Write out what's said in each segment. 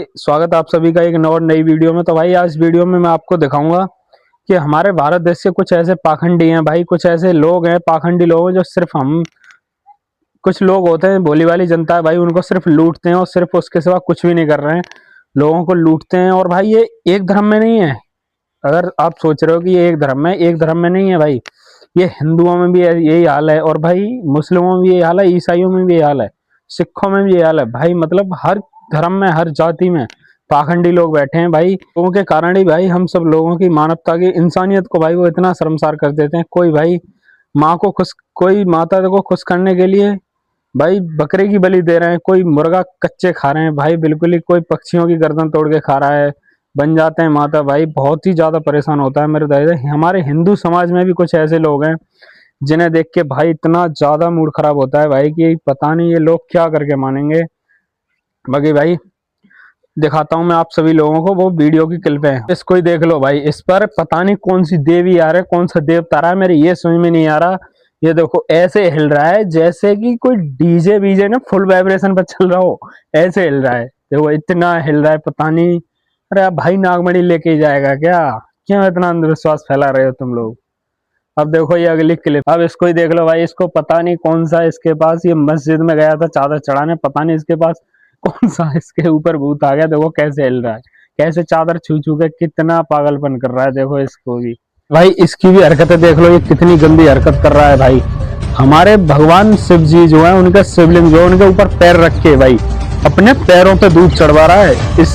स्वागत है आप सभी का एक और नई वीडियो में। तो भाई आज वीडियो में मैं आपको दिखाऊंगा कि हमारे भारत देश से कुछ ऐसे पाखंडी हैं भाई, कुछ ऐसे लोग हैं, पाखंडी लोग हैं जो सिर्फ हम कुछ लोग होते हैं, भोली वाली जनता है भाई, उनको सिर्फ लूटते हैं और सिर्फ उसके सिवा कुछ भी नहीं कर रहे हैं, लोगों को लूटते हैं। और भाई ये एक धर्म में नहीं है। अगर आप सोच रहे हो कि ये एक धर्म में नहीं है भाई, ये हिंदुओं में भी यही हाल है, और भाई मुस्लिमों में भी यही हाल है, ईसाइयों में भी यही हाल है, सिखों में भी यही हाल है भाई। मतलब हर धर्म में, हर जाति में पाखंडी लोग बैठे हैं भाई। लोगों के कारण ही भाई हम सब लोगों की मानवता की, इंसानियत को भाई वो इतना शर्मसार कर देते हैं। कोई भाई माँ को खुश, कोई माता को खुश करने के लिए भाई बकरे की बलि दे रहे हैं, कोई मुर्गा कच्चे खा रहे हैं भाई, बिल्कुल ही कोई पक्षियों की गर्दन तोड़ के खा रहा है, बन जाते हैं माता भाई। बहुत ही ज्यादा परेशान होता है मेरे दादा। हमारे हिंदू समाज में भी कुछ ऐसे लोग हैं जिन्हें देख के भाई इतना ज्यादा मूड खराब होता है भाई कि पता नहीं ये लोग क्या करके मानेंगे। बाकी भाई दिखाता हूँ मैं आप सभी लोगों को, वो वीडियो की क्लिप है, इसको ही देख लो भाई। इस पर पता नहीं कौन सी देवी आ रहा है, कौन सा देवता आ रहा है, मेरे ये समझ में नहीं आ रहा। ये देखो ऐसे हिल रहा है जैसे कि कोई डीजे बीजे ना फुल वाइब्रेशन पर चल रहा हो, ऐसे हिल रहा है। देखो इतना हिल रहा है, पता नहीं। अरे आप भाई नागमणि लेके ही जाएगा क्या? क्यों इतना अंधविश्वास फैला रहे हो तुम लोग? अब देखो ये अगली क्लिप, अब इसको ही देख लो भाई। इसको पता नहीं कौन सा, इसके पास ये मस्जिद में गया था चादर चढ़ाने, पता नहीं इसके पास कौन सा इसके ऊपर भूत आ गया। देखो कैसे हिल रहा है, कैसे चादर छू छू के कितना पागलपन कर रहा है। देखो इसको भी भाई, इसकी भी हरकतें देख लो, ये कितनी गंदी हरकत कर रहा है भाई। हमारे भगवान शिव जी जो है, उनके शिवलिंग जो उनके ऊपर पैर रख के भाई अपने पैरों पे दूध चढ़वा रहा है। इस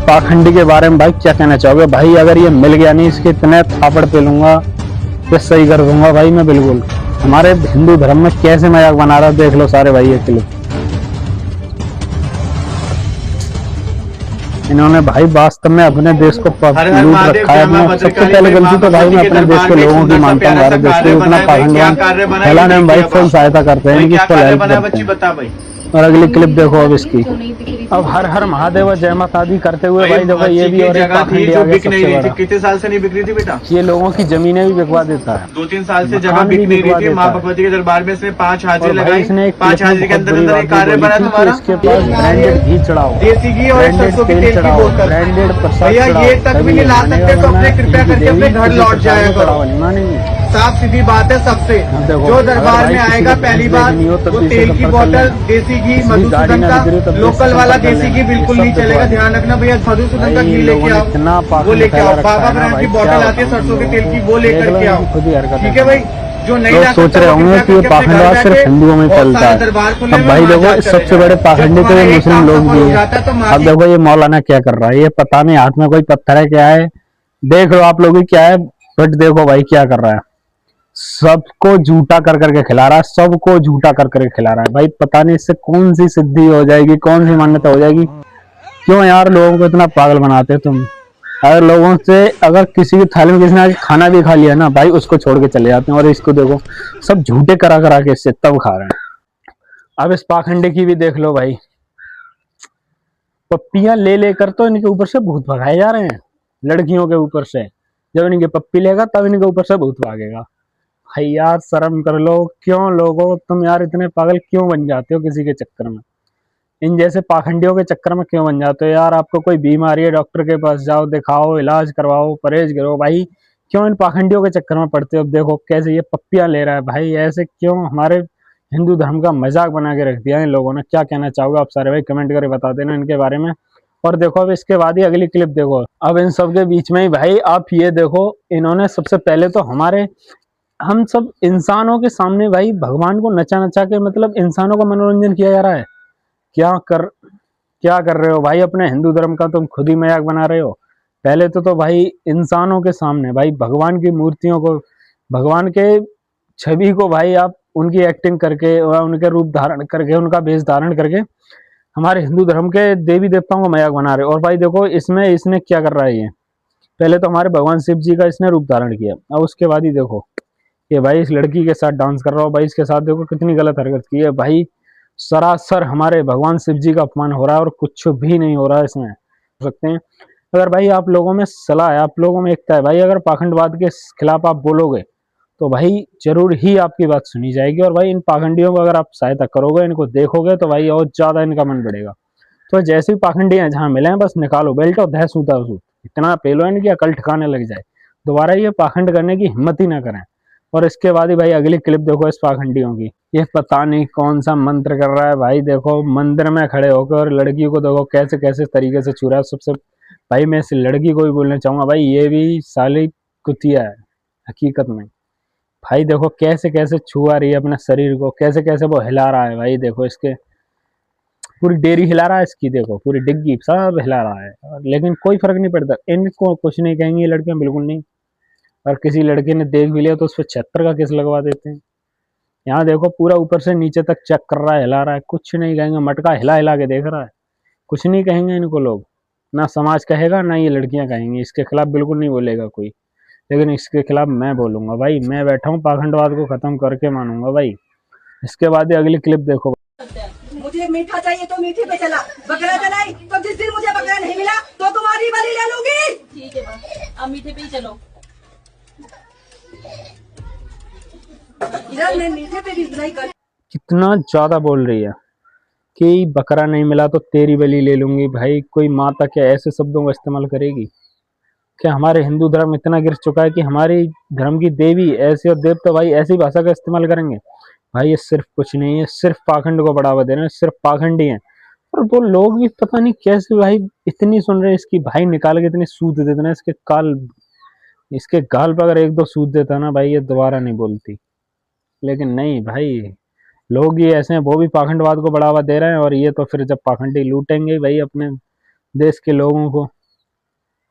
पाखंडी के बारे में भाई क्या कहना चाहोगे भाई? अगर ये मिल गया नहीं, इसके इतने थापड़ पे लूंगा, ये सही कर दूंगा भाई मैं बिल्कुल। हमारे हिंदू धर्म में कैसे मजाक बना रहा है देख लो सारे भाई। ये क्लिप इन्होंने भाई वास्तव में अपने देश को लूट रखा है। सबसे पहले गलती तो भाई मैं अपने देश के लोगों की मानता हूँ। भारत देश को इतना पाखंड फैलाने में भाई फुल सहायता करते हैं, इनकी फुल हेल्प करते हैं। और अगली क्लिप देखो अब इसकी। अब हर हर महादेव और जय माता दी करते हुए भाई देखो ये भी और एक पाखंडी आ गया सबसे बड़ा। कितने साल से नहीं बिक रही थी बेटा? ये लोगों की जमीनें भी बिकवा देता है। 2-3 साल से जगह बिक नहीं रही थी। माँ भगवती के दरबार में इसने 5 हाजिरी लगाई। इसने 5 हाजिरी के अंदर अंदर एक कार्य बना तुम्हारा। इसके पास ब्रांडेड घी चढ़ाओ, देसी घी और सरसों के तेल की बोतल, ब्रांडेड प्रसाद भैया ये तक भी नहीं ला सकते तो अपने कृपया करके अपने घर लौट जाया करो। साफ सीधी बात है सबसे। जो दरबार में आएगा पहली बार वो तेल की बोतल, देसी घी, मधुसूदन का लोकल वाला देसी घी बिल्कुल नहीं चलेगा। ध्यान रखना भैया, मधुसूदन का घी लेके आओ, वो लेके आओ। बाबा ब्रांड की बोतल आती है सरसों के तेल की, वो लेकर के आओ, ठीक है भाई। जो नहीं सोच रहे होंगे कि ये पाखंडवाद सिर्फ हिंदुओं में चलता है। अब भाई देखो सबसे बड़े पाखंडी तो ये मुस्लिम लोग भी है। अब देखो ये मौलाना क्या कर रहा है, ये पता नहीं हाथ में कोई पत्थर है क्या है, देख लो आप लोग क्या है। बट देखो भाई क्या कर रहा है, सबको झूठा कर करके खिला रहा है, सबको झूठा कर करके खिला रहा है भाई। पता नहीं इससे कौन सी सिद्धि हो जाएगी, कौन सी मान्यता हो जाएगी। क्यों यार लोगों को इतना पागल बनाते हो तुम? अगर लोगों से, अगर किसी की थाली में किसी ने आज खाना भी खा लिया ना भाई, उसको छोड़ के चले जाते हैं। और इसको देखो सब झूठे करा करा के इससे तब खा रहे हैं। अब इस पाखंडे की भी देख लो भाई, पप्पियां ले लेकर तो इनके ऊपर से भूत भगाए जा रहे हैं, लड़कियों के ऊपर से। जब इनके पप्पी लेगा तब इनके ऊपर से भूत भागेगा। भाई यार शर्म कर लो। क्यों लोगो तुम यार इतने पागल क्यों बन जाते हो किसी के चक्कर में? इन जैसे पाखंडियों के चक्कर में क्यों बन जाते हो यार? आपको कोई बीमारी है, डॉक्टर के पास जाओ, दिखाओ, इलाज करवाओ, परहेज करो भाई। क्यों इन पाखंडियों के चक्कर में पड़ते हो? अब देखो कैसे ये पप्पियां ले रहा है भाई। ऐसे क्यों हमारे हिंदू धर्म का मजाक बना के रख दिया इन लोगों ने? क्या कहना चाहोगे आप सारे भाई? कमेंट करके बता देना इनके बारे में। और देखो अब इसके बाद ही अगली क्लिप देखो। अब इन सब के बीच में ही भाई आप ये देखो, इन्होंने सबसे पहले तो हमारे, हम सब इंसानों के सामने भाई भगवान को नचा नचा के, मतलब इंसानों का मनोरंजन किया जा रहा है। क्या कर रहे हो भाई? अपने हिंदू धर्म का तुम खुद ही मजाक बना रहे हो। पहले तो भाई इंसानों के सामने भाई भगवान की मूर्तियों को, भगवान के छवि को भाई आप उनकी एक्टिंग करके, उनके रूप धारण करके, उनका वेश धारण करके हमारे हिंदू धर्म के देवी देवताओं को मजाक बना रहे हो। और भाई देखो इसमें इसने क्या कर रहा है, ये पहले तो हमारे भगवान शिव जी का इसने रूप धारण किया, और उसके बाद ही देखो ये भाई इस लड़की के साथ डांस कर रहा हो भाई। इसके साथ देखो कितनी गलत हरकत की है भाई। सरासर हमारे भगवान शिव जी का अपमान हो रहा है और कुछ भी नहीं हो रहा है इसमें। हो सकते हैं अगर भाई आप लोगों में सलाह है, आप लोगों में एकता है भाई, अगर पाखंडवाद के खिलाफ आप बोलोगे तो भाई जरूर ही आपकी बात सुनी जाएगी। और भाई इन पाखंडियों को अगर आप सहायता करोगे, इनको देखोगे, तो भाई और ज्यादा इनका मन बढ़ेगा। तो जैसे ही पाखंडी जहाँ मिले बस निकालो बेल्ट और दह सूता सूत, इतना पेलो इनकी अकल ठिकाने लग जाए, दोबारा ये पाखंड करने की हिम्मत ही ना करें। और इसके बाद ही भाई अगली क्लिप देखो इस पाखंडियों की, ये पता नहीं कौन सा मंत्र कर रहा है भाई, देखो मंदिर में खड़े होकर और लड़की को देखो कैसे कैसे तरीके से छू रहा है। सबसे भाई मैं इस लड़की को भी बोलना चाहूंगा भाई ये भी साली कुतिया है हकीकत में। भाई देखो कैसे कैसे छुआ रही है अपने शरीर को, कैसे कैसे वो हिला रहा है भाई, देखो इसके पूरी डेरी हिला रहा है इसकी, देखो पूरी डिग्गी सब हिला रहा है, लेकिन कोई फर्क नहीं पड़ता, इनको कुछ नहीं कहेंगी लड़कियां बिल्कुल नहीं। और किसी लड़के ने देख भी लिया तो उस पर 76 का केस लगवा देते हैं। यहाँ देखो पूरा ऊपर से नीचे तक चेक कर रहा है, हिला रहा है, कुछ नहीं कहेंगे, मटका हिला हिला के देख रहा है, कुछ नहीं कहेंगे इनको लोग, ना समाज कहेगा ना ये लड़कियां कहेंगी, इसके खिलाफ बिल्कुल नहीं बोलेगा कोई, लेकिन इसके खिलाफ मैं बोलूंगा भाई, मैं बैठा हूँ पाखंडवाद को खत्म करके मानूंगा भाई। इसके बाद अगली क्लिप देखो। मुझे मीठा चाहिए तो मीठे पे चला, बकरा चलाई तो जिस दिन मुझे बकरा नहीं मिला तो तुम्हारी बलि ले लूंगी। ठीक है बस अब मीठे पे ही चलो। इधर मैं मीठे पे भी नहीं कर। कितना ज्यादा बोल रही है कि बकरा नहीं मिला तो तेरी बलि ले लूंगी। भाई कोई माता क्या ऐसे शब्दों का इस्तेमाल करेगी? क्या हमारे हिंदू धर्म इतना गिर चुका है कि हमारी धर्म की देवी ऐसे और देवता भाई ऐसी भाषा का इस्तेमाल करेंगे? भाई ये सिर्फ कुछ नहीं है, सिर्फ पाखंड को बढ़ावा दे रहे हैं, सिर्फ पाखंडी हैं। और वो लोग भी पता नहीं कैसे भाई इतनी सुन रहे हैं इसकी, भाई निकाल के इतनी सूद देते ना इसके गाल पर अगर एक दो सूद देता ना भाई ये दोबारा नहीं बोलती, लेकिन नहीं भाई लोग ये ऐसे हैं, वो भी पाखंडवाद को बढ़ावा दे रहे हैं और ये तो फिर जब पाखंडी लूटेंगे भाई अपने देश के लोगों को।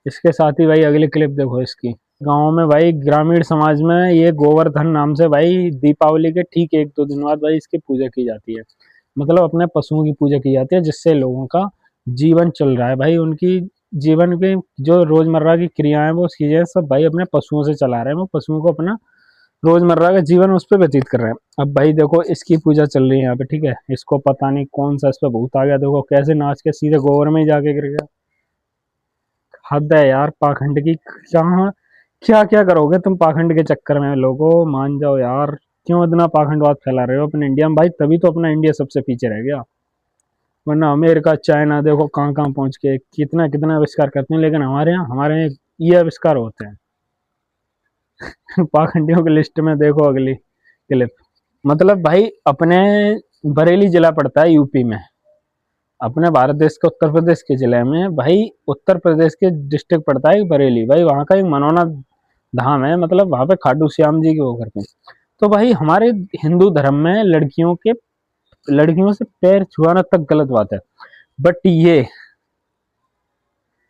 इसके साथ ही भाई अगली क्लिप देखो इसकी। गांव में भाई ग्रामीण समाज में ये गोवर्धन नाम से भाई दीपावली के ठीक एक दो दिन बाद भाई इसकी पूजा की जाती है, मतलब अपने पशुओं की पूजा की जाती है, जिससे लोगों का जीवन चल रहा है भाई, उनकी जीवन के जो रोजमर्रा की क्रियाएं वो चीजें सब भाई अपने पशुओं से चला रहे हैं, वो पशुओं को अपना रोजमर्रा का जीवन उस पर व्यतीत कर रहे हैं। अब भाई देखो इसकी पूजा चल रही है यहाँ पे, ठीक है, इसको पता नहीं कौन सा इस पे भूत आ गया, देखो कैसे नाच के सीधे गोबर में ही जाके गिर गया। हद है यार पाखंड की, क्या क्या क्या करोगे तुम पाखंड के चक्कर में? लोगों मान जाओ यार, क्यों इतना पाखंडवाद फैला रहे हो अपने इंडिया में भाई? तभी तो अपना इंडिया सबसे पीछे रह गया, वरना अमेरिका चाइना देखो कहाँ कहाँ पहुंच के कितना कितना आविष्कार करते हैं, लेकिन हमारे यहाँ ये आविष्कार होते हैं। पाखंडियों की लिस्ट में देखो अगली क्लिप। मतलब भाई अपने बरेली जिला पड़ता है यूपी में, अपने भारत देश के उत्तर प्रदेश के जिले में भाई उत्तर प्रदेश के डिस्ट्रिक्ट पड़ता है बरेली, भाई वहाँ का एक मनोना धाम है, मतलब वहाँ पे खाटू श्याम जी के वो करते हैं। तो भाई हमारे हिंदू धर्म में लड़कियों से पैर छुआना तक गलत बात है, बट ये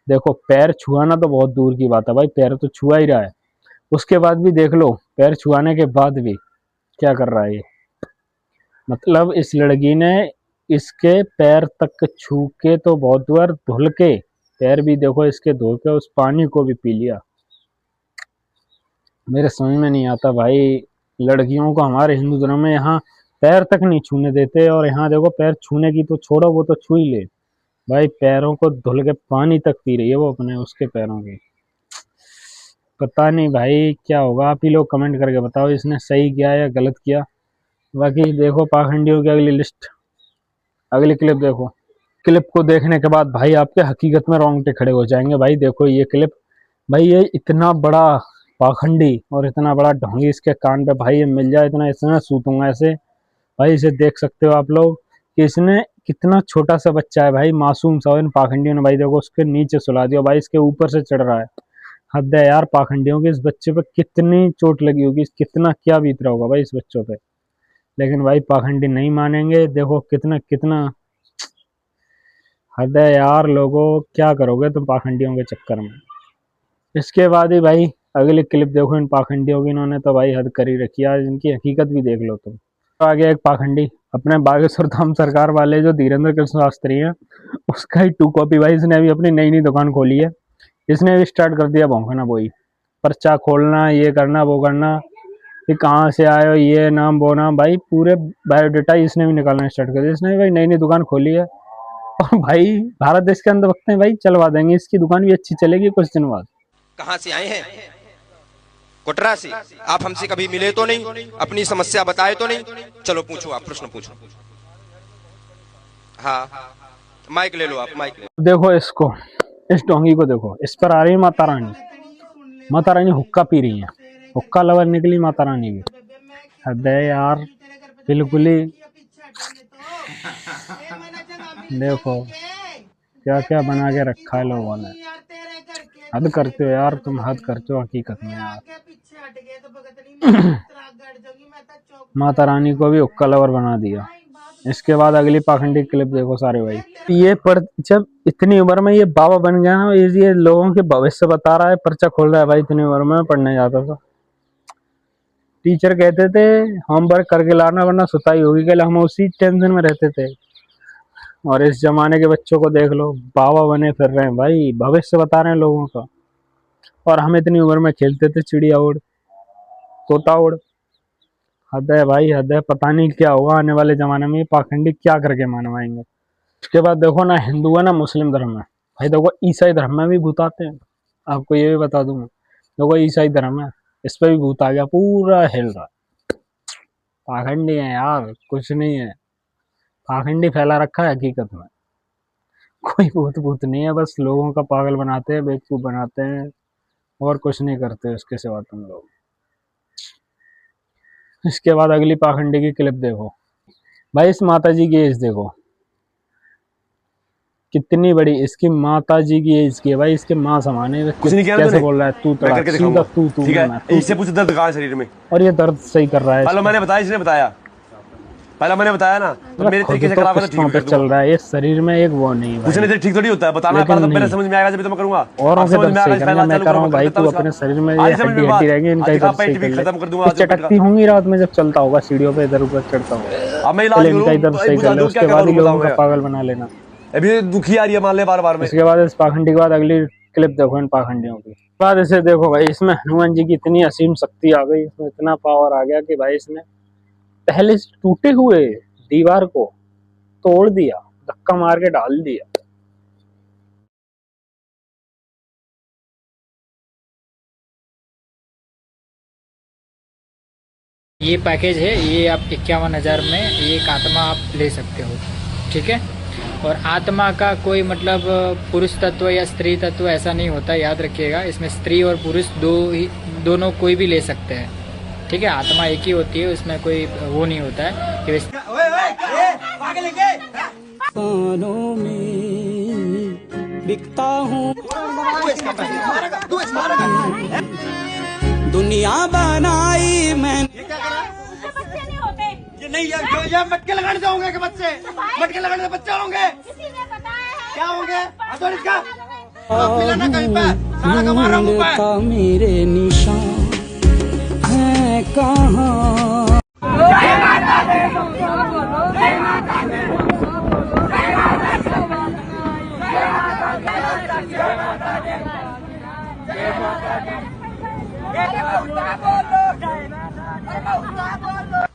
देखो पैर छुआना तो बहुत दूर की बात है भाई, पैर तो छुआ ही रहा है, उसके बाद भी देख लो पैर छुआने के बाद भी क्या कर रहा है ये। मतलब इस लड़की ने इसके पैर तक छू के तो बहुत बार धुल के, पैर भी देखो इसके धो के उस पानी को भी पी लिया। मेरे समझ में नहीं आता भाई, लड़कियों को हमारे हिंदू धर्म में यहाँ पैर तक नहीं छूने देते, और यहाँ देखो पैर छूने की तो छोड़ो, वो तो छू ही ले भाई, पैरों को धुल के पानी तक पी रही है वो अपने उसके पैरों की। पता नहीं भाई क्या होगा, आप ही लोग कमेंट करके बताओ इसने सही किया या गलत किया। बाकी देखो पाखंडियों की अगली लिस्ट, अगली क्लिप देखो। क्लिप को देखने के बाद भाई आपके हकीकत में रोंगटे खड़े हो जाएंगे। भाई देखो ये क्लिप, भाई ये इतना बड़ा पाखंडी और इतना बड़ा ढोंगी इसके कान पे भाई ये मिल जाए इतना इसमें सूतूंगा ऐसे। भाई इसे देख सकते हो आप लोग कि इसने कितना छोटा सा बच्चा है भाई, मासूम सा, इन पाखंडियों ने भाई देखो उसके नीचे सुला दिया भाई, इसके ऊपर से चढ़ रहा है। हद है यार पाखंडियों की, इस बच्चे पे कितनी चोट लगी होगी, कितना क्या बीत रहा होगा भाई इस बच्चों पे, लेकिन भाई पाखंडी नहीं मानेंगे। देखो कितना कितना हद है यार, लोगों क्या करोगे तुम पाखंडियों के चक्कर में। इसके बाद ही भाई अगली क्लिप देखो इन पाखंडियों की, इन्होंने तो भाई हद कर ही रखी है, इनकी हकीकत भी देख लो तुम। तो आगे एक पाखंडी अपने बागेश्वर धाम सरकार वाले जो धीरेन्द्र कृष्ण शास्त्री हैं उसका ही 2 कॉपी भाई, इसने अभी अपनी नई दुकान खोली है, इसने भी स्टार्ट कर दिया भौंकना, वही पर्चा खोलना, ये करना वो करना, कि कहाँ से आए हो, ये नाम वो नाम, भाई पूरे बायोडाटा इसने भी निकालना स्टार्ट कर दिया। इसने भी भाई नई दुकान खोली है, और भाई भारत देश के अंदर वक्त भाई चलवा देंगे, इसकी दुकान भी अच्छी चलेगी कुछ दिन बाद। कहां से आए हैं? कोटरा से। आप हमसे कभी मिले तो नहीं, अपनी समस्या बताए तो नहीं? चलो पूछो, आप प्रश्न पूछो। हाँ माइक ले लो आप, माइक ले लो। देखो इसको, इस डोंगी को देखो, इस पर आ रही है माता रानी। माता रानी हुक्का पी रही है, हुक्का लवर निकली माता रानी की। हद है यार, बिल्कुल ही। देखो क्या क्या बना के रखा है लोगों ने। हद करते हो यार, तुम हद करते हो हकीकत में यार। माता रानी को भी हुक्का लवर बना दिया। इसके बाद अगली पाखंडी क्लिप देखो सारे भाई। ये जब इतनी उम्र में ये बाबा बन गया ना, ये लोगों के भविष्य बता रहा है, पर्चा खोल रहा है भाई। इतनी उम्र में पढ़ने जाता था, टीचर कहते थे होमवर्क करके लाना वरना सुताई होगी, कल हम उसी टेंशन में रहते थे। और इस जमाने के बच्चों को देख लो, बाबा बने फिर रहे हैं भाई, भविष्य बता रहे हैं लोगों का। और हम इतनी उम्र में खेलते थे चिड़िया उड़, तोता उड़। हद है भाई, हद है। पता नहीं क्या होगा आने वाले जमाने में, पाखंडी क्या करके मनवाएंगे। उसके बाद देखो ना, हिंदू है ना मुस्लिम धर्म है भाई। देखो ईसाई धर्म में भी भूत आते हैं, आपको ये भी बता दूंगा। देखो ईसाई धर्म है, इस पे भी भूत आ गया, पूरा हिल रहा। पाखंडी है यार, कुछ नहीं है। पाखंडी फैला रखा है हकीकत में। कोई भूत भूत नहीं है, बस लोगों का पागल बनाते हैं, बेवकूफ बनाते हैं, और कुछ नहीं करते उसके सिवा तुम लोग। इसके बाद अगली पाखंडी की क्लिप देखो भाई। इस माता जी की एज देखो कितनी बड़ी, इसकी माता जी की एज की है भाई। इसके माँ समाने कुछ नहीं किया कैसे तूने? बोल रहा है तू मैं करके दिखाऊंगा। तू ठीक है, इससे पूछ दर्द कहाँ है शरीर में। और ये दर्द सही कर रहा है। पहले मैंने बताया, इसने बताया, पहले मैंने बताया ना। तो मेरे तरीके से तो कराओगे तो किस्तों ठीक पे कर चल दूंगा। रहा है, ये शरीर में एक वो नहीं है कुछ भाई। नहीं ठीक थोड़ी होता है, बताना लेकिन पड़ा तो मेरे नहीं। समझ में आएगा जब तो मैं करूंगा। औरों के समझ दर्द में सही आएगा, करना, मैं कर रहा हूँ भाई, तू अपने शरीर में ये हड्डी हड्डी रहेगी, इनका ही दर्द सही कर ले। खत्म कर दूंगा। चटकती होंगी रात में जब चलता होगा सीढ़ियों पे, इधर ऊपर चढ़ता होगा, अब मैं इलाज इनका ही दर्द सही कर ले। उसके बाद ही लोगों का पागल बना लेना। अभी दुखी आ रही है मान ले बार बार में। इसके बाद इस पाखंडी के बाद अगली क्लिप देखो इन पाखंडियों की। बाद इसे देखो भाई, इसमें हनुमान जी की इतनी असीम शक्ति आ गई, इसमें इतना पावर आ गया कि भाई इसने पहले से टूटे हुए दीवार को तोड़ दिया, धक्का मार के डाल दिया। ये पैकेज है, ये आप 51,000 में एक आत्मा आप ले सकते हो, ठीक है। और आत्मा का कोई मतलब पुरुष तत्व या स्त्री तत्व ऐसा नहीं होता, याद रखिएगा। इसमें स्त्री और पुरुष दोनों कोई भी ले सकते हैं, ठीक है। आत्मा एक ही होती है, उसमें कोई वो नहीं होता है कि कानों में बिकता हूँ, दुनिया बनाई मैंने। ये नहीं ये मटके लगाने जाओगे कि बच्चे, मटके लगाने से बच्चे होंगे, क्या होंगे? इसका मिलाना कहीं पे सारा कमा रहा हूं मैं। मेरे निशान है कहाँ? बोलो